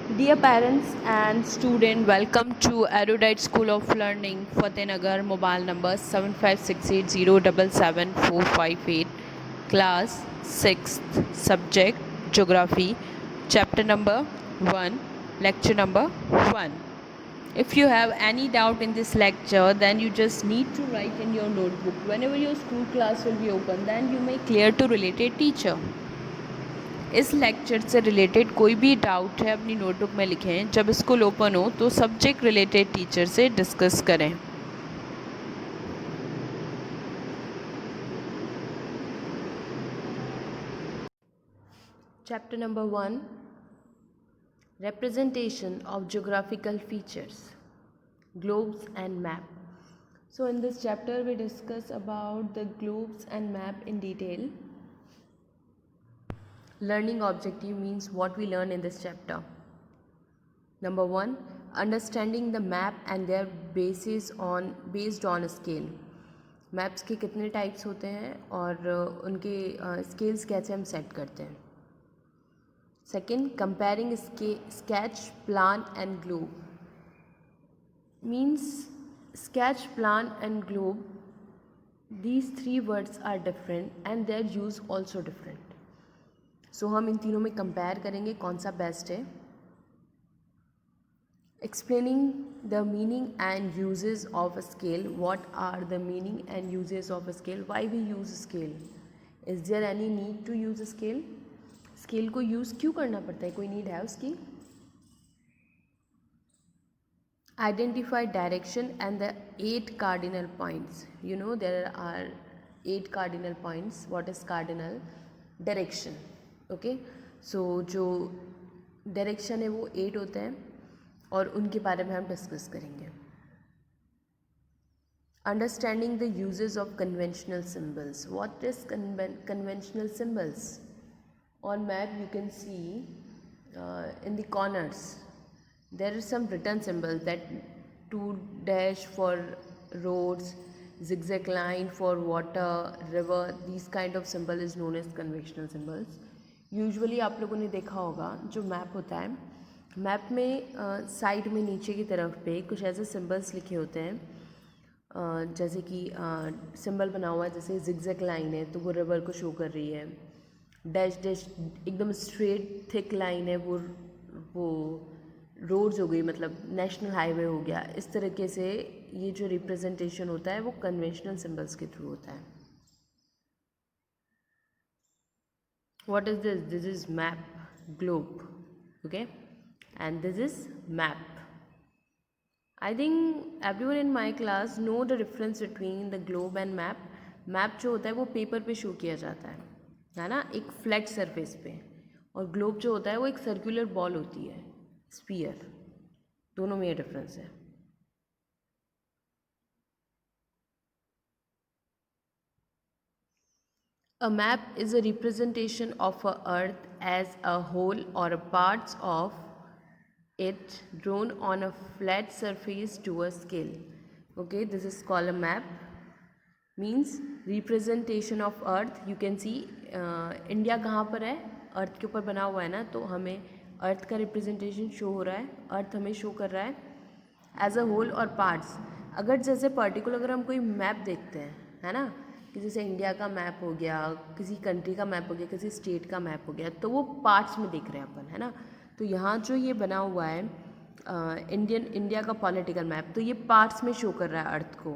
Dear parents and students, welcome to Erudite School of Learning, Fatehnagar, mobile number 7568077458, class 6th, subject Geography, chapter number 1, lecture number 1. If you have any doubt in this lecture, then you just need to write in your notebook. Whenever your school class will be open, then you may clear to related teacher. इस lecture से related कोई भी doubt है अपनी notebook में लिखें. जब school open हो तो सब्जेक्ट रिलेटेड टीचर से डिस्कस करें. Chapter number 1, representation of geographical features, globes and map. So in this chapter we discuss about the globes and map in detail. Learning objective means what we learn in this chapter. Number 1, understanding the map and their based on scale. Maps के कितने types होते हैं और उनके scales कैसे हम set करते हैं. Second, comparing sketch, plan and globe. Means sketch, plan and globe, these three words are different and their use also different. So हम इन तीनों में कंपेयर करेंगे कौन सा बेस्ट है. Explaining the meaning and uses of a scale. What are the meaning and uses of a scale? Why we use a scale? Is there any need to use a scale? Scale को use क्यों करना पड़ता है, कोई need है उसकी. Identify direction and the 8 cardinal points. You know there are 8 cardinal points. What is cardinal? Direction. Okay. So जो direction है वो 8 होते हैं और उनके बारे में हम डिस्कस करेंगे. Understanding the uses of conventional symbols. What is conventional symbols? On map you can see in the corners there are some written symbols that 2 dash for roads, zigzag line for water, river. These kind of symbol is known as conventional symbols. Usually आप लोगों ने देखा होगा जो map होता है, map में side में नीचे की तरफ पे कुछ ऐसे सिंबल्स लिखे होते हैं. जैसे कि सिंबल बना हुआ है जैसे जिगजैग लाइन है तो वो रिवर को शो कर रही है. डैश डैश एकदम स्ट्रेट थिक लाइन है वो रोड्स हो गई, मतलब नेशनल हाईवे हो गया. इस तरीके से ये जो रिप्रेजेंटेशन होता है वो कन्वेंशनल सिंबल्स के थ्रू होता है. What is this? This is map, globe. Okay, and this is map. I think everyone in my class know the difference between the globe and map. Map जो होता है वो पेपर पे show किया जाता है ना, एक फ्लैट सरफेस पे. और ग्लोब जो होता है वो एक सर्कुलर बॉल होती है, स्फीयर. दोनों में ये डिफरेंस है. A map is a representation of a earth as a whole or a parts of it drawn on a flat surface to a scale. Okay, this is called a map. Means representation of earth. You can see India कहाँ पर है, अर्थ के ऊपर बना हुआ है ना, तो हमें अर्थ का रिप्रेजेंटेशन शो हो रहा है, अर्थ हमें शो कर रहा है एज अ होल और पार्ट्स. अगर जैसे पर्टिकुलर अगर हम कोई मैप देखते हैं है ना, कि जैसे इंडिया का मैप हो गया, किसी कंट्री का मैप हो गया, किसी स्टेट का मैप हो गया, तो वो पार्ट्स में देख रहे हैं अपन, है ना. तो यहाँ जो ये बना हुआ है इंडिया का पॉलिटिकल मैप, तो ये पार्ट्स में शो कर रहा है अर्थ को.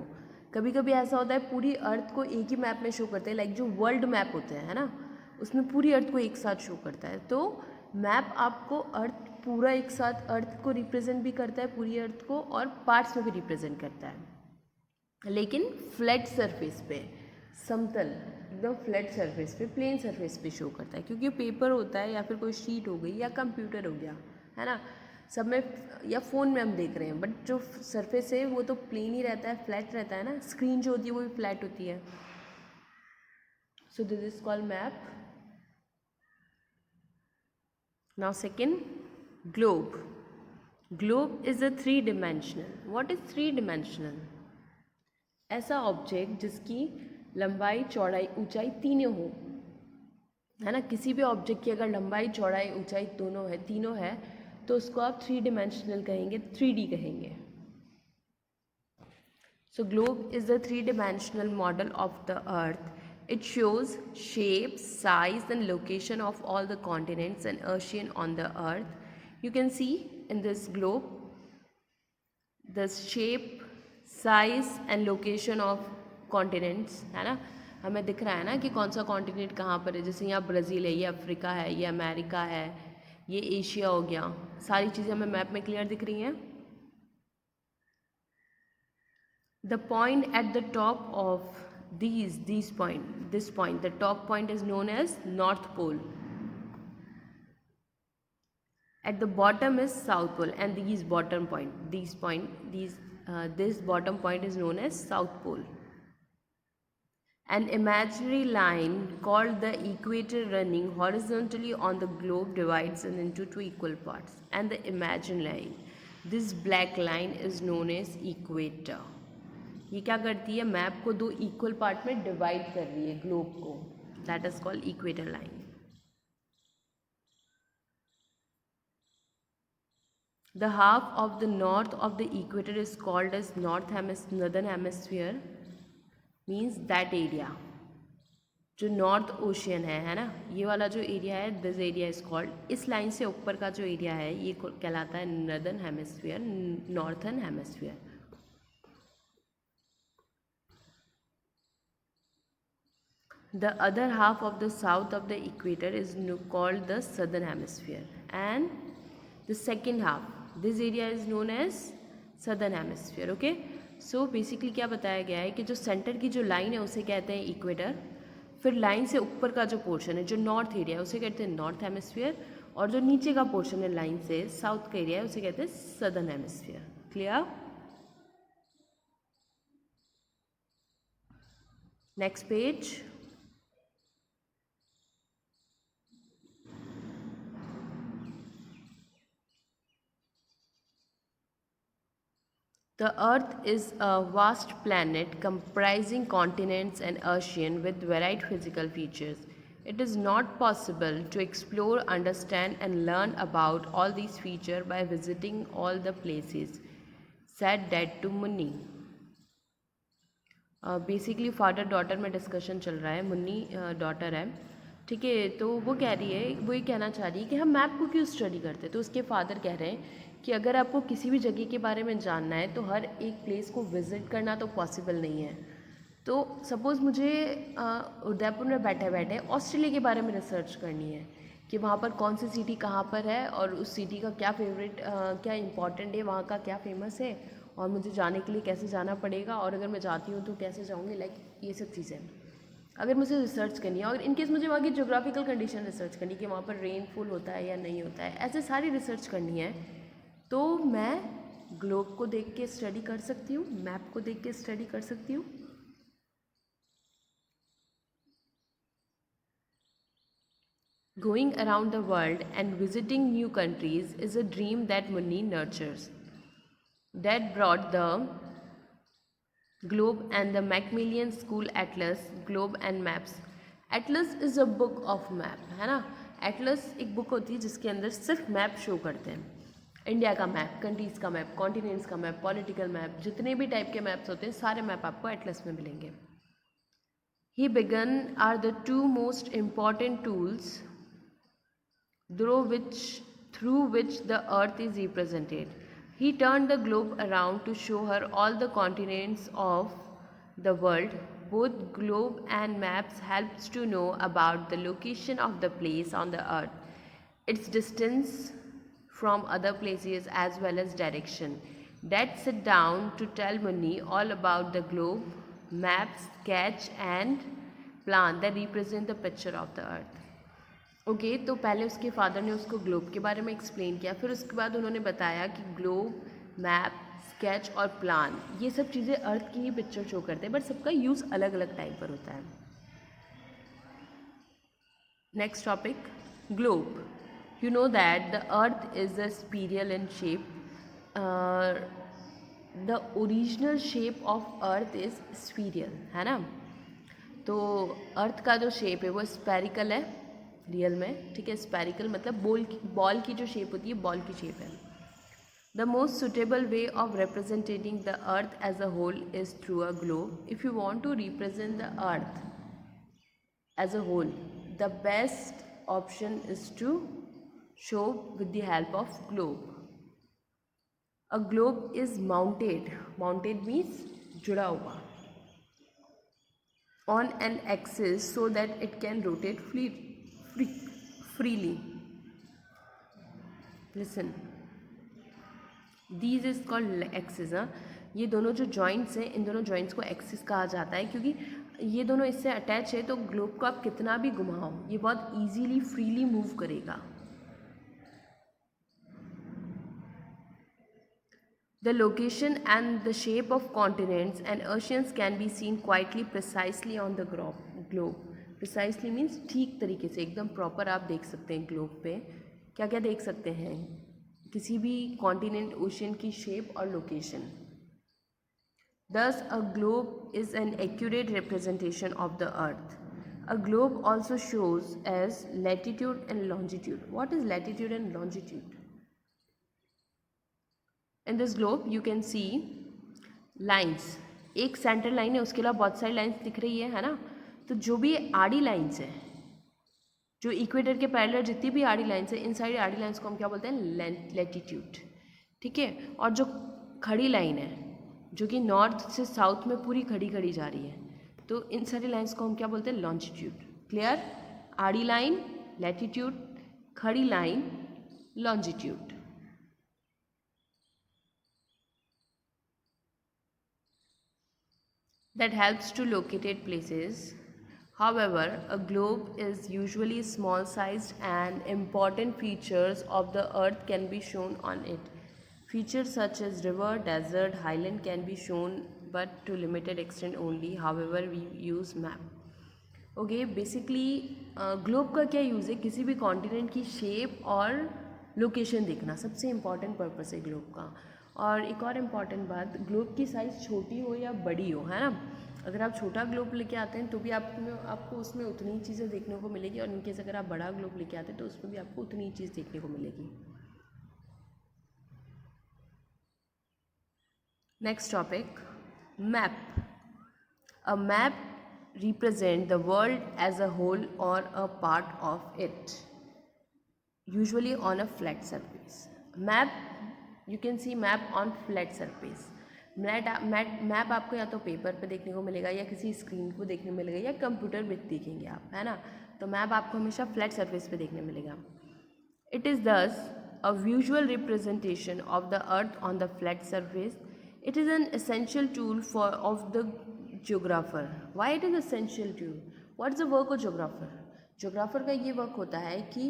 कभी कभी ऐसा होता है पूरी अर्थ को एक ही मैप में शो करते हैं, लाइक जो वर्ल्ड मैप होते हैं है ना, उसमें पूरी अर्थ को एक साथ शो करता है. तो मैप आपको अर्थ पूरा एक साथ अर्थ को रिप्रेजेंट भी करता है, पूरी अर्थ को, और पार्ट्स में भी रिप्रेजेंट करता है, लेकिन फ्लैट सरफेस पे, समतल एकदम फ्लैट सरफेस पे, प्लेन सरफेस पे शो करता है. क्योंकि पेपर होता है या फिर कोई शीट हो गई या कंप्यूटर हो गया है ना, सब में या फ़ोन में हम देख रहे हैं, बट जो सरफेस है वो तो प्लेन ही रहता है, फ्लैट रहता है ना. स्क्रीन जो होती है वो भी फ्लैट होती है. So this is called map. Now second, globe. Globe is a 3 dimensional. What is 3 dimensional? ऐसा ऑब्जेक्ट जिसकी लंबाई चौड़ाई ऊंचाई तीनों हो, है ना. किसी भी ऑब्जेक्ट की अगर लंबाई चौड़ाई ऊंचाई तीनों है तो उसको आप 3 डिमेंशनल कहेंगे, 3D कहेंगे. So globe is a three-dimensional model of the earth. It shows shape, size and location of all the continents and ocean on the earth. You can see in this globe the shape, size and location of continents, है ना. हमें दिख रहा है ना कि कौन सा कॉन्टिनेंट कहाँ पर है. जैसे यहाँ ब्राज़ील है, ये अफ्रीका है, ये अमेरिका है, ये एशिया हो गया. सारी चीज़ें हमें मैप में क्लियर दिख रही हैं. The point at the top of this point, the top point is known as North Pole. At the bottom is South Pole, and this bottom point is known as South Pole. An imaginary line called the equator running horizontally on the globe divides it into two equal parts. And the imaginary line, this black line is known as equator. ये क्या करती है, map को दो equal part में divide कर रही है ग्लोब को. That is called equator line. The half of the north of the equator is called as northern hemisphere. Means that area जो नॉर्थ ओशियन है ना, ये वाला जो एरिया है, दिस एरिया इज कॉल्ड, इस लाइन से ऊपर का जो एरिया है ये कहलाता है northern hemisphere, northern hemisphere. The other half of the south of the equator is called the southern hemisphere, and the second half, this area is known as southern hemisphere. Okay, so basically क्या बताया गया है कि जो centre की जो line है उसे कहते हैं इक्वेटर. फिर लाइन से ऊपर का जो पोर्शन है, जो नॉर्थ एरिया है, उसे कहते हैं नॉर्थ हेमिस्फीयर. और जो नीचे का पोर्शन है लाइन से साउथ का एरिया है, उसे कहते हैं southern hemisphere. Clear? Next page. The Earth is a vast planet comprising continents and oceans with varied physical features. It is not possible to explore, understand, and learn about all these features by visiting all the places, said Dad to Munni. Basically father daughter में discussion चल रहा है. Munni daughter है, ठीक है. तो वो कह रही है, वो ये कहना चाह रही है कि हम मैप को क्यों स्टडी करते हैं. तो उसके फादर कह रहे हैं कि अगर आपको किसी भी जगह के बारे में जानना है तो हर एक प्लेस को विज़िट करना तो पॉसिबल नहीं है. तो सपोज़ मुझे उदयपुर में बैठे बैठे ऑस्ट्रेलिया के बारे में रिसर्च करनी है कि वहाँ पर कौन सी सिटी कहाँ पर है और उस सिटी का क्या फेवरेट क्या इम्पोर्टेंट है, वहाँ का क्या फेमस है, और मुझे जाने के लिए कैसे जाना पड़ेगा, और अगर मैं जाती हूँ तो कैसे जाऊँगी, लाइक ये सब चीज़ें अगर मुझे रिसर्च करनी है. और इनकेस मुझे वहाँ की जोग्राफिकल कंडीशन रिसर्च करनी है कि वहाँ पर रेनफॉल होता है या नहीं होता है, ऐसे सारी रिसर्च करनी है, तो मैं ग्लोब को देख के स्टडी कर सकती हूँ, मैप को देख के स्टडी कर सकती हूँ. Going around the world and visiting new countries is a dream that Munni nurtures. Dad brought the Globe and the Macmillan School Atlas, Globe and Maps. Atlas is a book of map, है ना. Atlas एक book होती है जिसके अंदर सिर्फ map show करते हैं. इंडिया का मैप, कंट्रीज़ का मैप, कॉन्टिनेंट्स का मैप, पॉलिटिकल मैप, जितने भी टाइप के मैप्स होते हैं सारे मैप आपको एटलस में मिलेंगे. He began are the two most important tools through which the earth is represented. He turned the globe around to show her all the continents of the world. Both globe and maps helps to know about the location of the place on the earth, its distance from other places as well as direction. Dad sat down to tell Munni all about the globe, maps, sketch and plan that represent the picture of the earth. Okay तो पहले उसके father ने उसको globe के बारे में explain किया, फिर उसके बाद उन्होंने बताया कि ग्लोब, मैप, स्केच और प्लान ये सब चीज़ें अर्थ की ही पिक्चर शो करते हैं, बट सबका यूज़ अलग अलग टाइम पर होता है. Next topic, globe. You know that the earth is a spiral in shape. The original shape of earth is spherical, है ना. तो अर्थ का जो शेप है वो स्पेरिकल है, रियल में, ठीक है। स्पेरिकल मतलब बॉल की जो शेप होती है, बॉल की शेप है। The most suitable way of representing the earth as a whole is through a globe. If you want to represent the earth as a whole, the best option is to show with the help of globe. A globe is mounted means जुड़ा हुआ, on an axis so that it can rotate freely. Listen, these is called axis. ये दोनों जो joints हैं, इन दोनों joints को axis कहा जाता है, क्योंकि ये दोनों इससे अटैच है, तो ग्लोब को आप कितना भी घुमाओ ये बहुत इजीली फ्रीली मूव करेगा. The location and the shape of continents and oceans can be seen quietly precisely on the globe. Precisely means ठीक तरीके से, एकदम प्रॉपर आप देख सकते हैं ग्लोब पे. क्या क्या देख सकते हैं? किसी भी कॉन्टिनेंट, ओशन की शेप और location. Thus, a globe is an accurate representation of the earth. A globe also shows as latitude and longitude. What is latitude and longitude? In this globe, you can see lines. एक centre line है, उसके अलावा बहुत सारी lines दिख रही है ना. तो जो भी आड़ी लाइन्स है, जो इक्वेटर के पैरेलल जितनी भी आड़ी लाइन्स है, इन सारी आड़ी लाइन्स को हम क्या बोलते हैं? लैटिट्यूड. ठीक है. और जो खड़ी लाइन है, जो कि नॉर्थ से साउथ में पूरी खड़ी खड़ी जा रही है, तो इन सारी लाइन्स को हम क्या बोलते हैं? लॉन्जिट्यूड. क्लियर? आड़ी लाइन लैटिट्यूड, खड़ी line longitude. That helps to locate places. However, a globe is usually small sized and important features of the earth can be shown on it. Features such as river, desert, highland can be shown but to limited extent only. However, we use map. Okay, basically globe का क्या use है? किसी भी continent की shape और location देखना सबसे important purpose है ग्लोब का. और एक और इम्पॉर्टेंट बात, ग्लोब की साइज़ छोटी हो या बड़ी हो, है ना. अगर आप छोटा ग्लोब लेके आते हैं तो भी आपको उसमें उतनी ही चीज़ें देखने को मिलेगी, और इनकेस अगर आप बड़ा ग्लोब लेके आते हैं तो उसमें भी आपको उतनी ही चीज़ देखने को मिलेगी. Next topic, map. A map represent the world as a whole or a part of it, usually on a flat surface. Map, you can see map on flat surface. Map आपको या तो पेपर पे देखने को मिलेगा, या किसी screen को देखने मिलेगा, या कंप्यूटर पे देखेंगे आप, है ना. तो मैप आपको हमेशा फ्लैट सरफेस पे देखने मिलेगा. इट इज़ दस a visual representation of the earth on the flat surface. It is an essential tool for of the geographer. Why it is essential tool? What is the work of geographer? Geographer का ये work होता है कि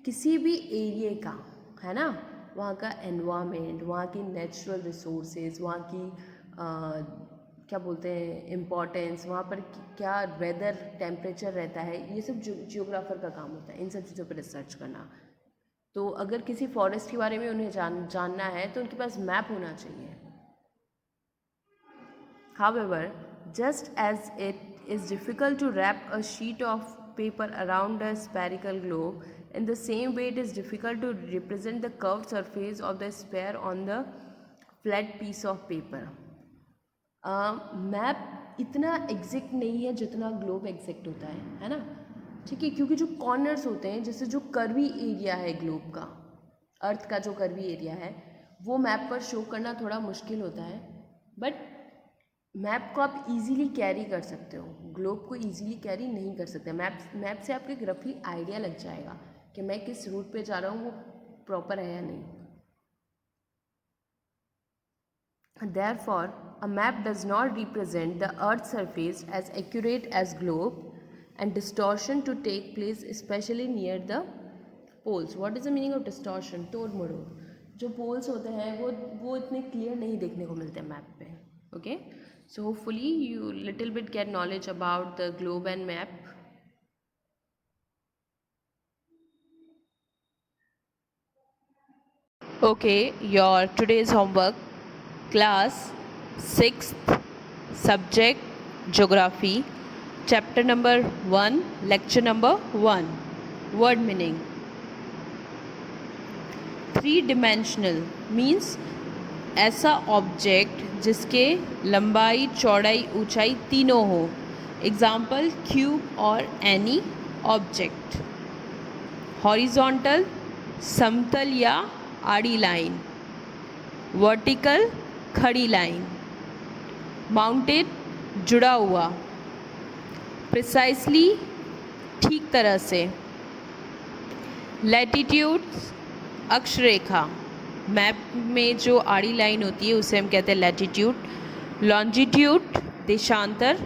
किसी भी area का, है ना, वहाँ का एनवायरनमेंट, वहाँ की नेचुरल रिसोर्सेज, वहाँ की क्या बोलते हैं इम्पोर्टेंस, वहाँ पर क्या वेदर टेम्परेचर रहता है, ये सब जियोग्राफर का काम होता है, इन सब चीज़ों पर रिसर्च करना. तो अगर किसी फॉरेस्ट के बारे में उन्हें जानना है तो उनके पास मैप होना चाहिए. However, just as it is difficult to wrap a sheet of paper around a spherical globe, in the same way it is difficult to represent the curved surface of the sphere on the flat piece of paper. Map इतना exact नहीं है जितना globe exact होता है ना. ठीक है, क्योंकि जो कॉर्नर्स होते हैं, जैसे जो कर्वी एरिया है ग्लोब का, अर्थ का जो कर्वी एरिया है, वो मैप पर शो करना थोड़ा मुश्किल होता है. बट मैप को आप इजीली कैरी कर सकते हो, ग्लोब को इजीली कैरी नहीं कर सकते. मैप से आपको एक रफली आइडिया लग जाएगा कि मैं किस रूट पे जा रहा हूँ, वो प्रॉपर है या नहीं. Therefore, a map does not represent the Earth's surface as accurate as globe, and distortion to take place especially near the poles. What is the meaning of distortion? तोड़ मरोड़. जो पोल्स होते हैं वो इतने क्लियर नहीं देखने को मिलते हैं मैप पे. Okay? So hopefully you little bit get knowledge about the globe and map. Okay, your today's homework, class 6th, subject geography, chapter number 1, lecture number 1. Word meaning. Three dimensional means ऐसा object जिसके लंबाई चौड़ाई ऊंचाई तीनों हो. Example cube और any object. Horizontal समतल या आड़ी लाइन. वर्टिकल खड़ी लाइन. माउंटेड जुड़ा हुआ. प्रिसाइसली ठीक तरह से. लैटिट्यूड अक्षरेखा. मैप में जो आड़ी लाइन होती है उसे हम कहते हैं लैटिट्यूड. लॉन्जिट्यूड देशांतर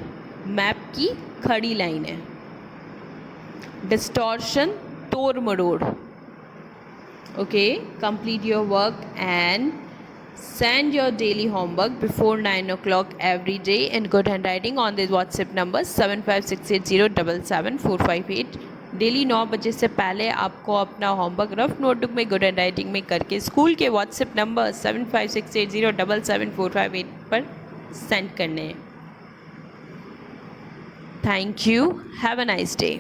मैप की खड़ी लाइन है. डिस्टॉर्शन तोड़ मरोड़. Okay, complete your work and send your daily homework before 9 o'clock every day in good handwriting on this WhatsApp number 7568077458. Daily 9 बजे से पहले आपको अपना होमवर्क रफ नोटबुक में गुड हैंडराइटिंग में करके स्कूल के व्हाट्सएप नंबर 7568077458 पर सेंड करने हैं. Thank you. Have a nice day.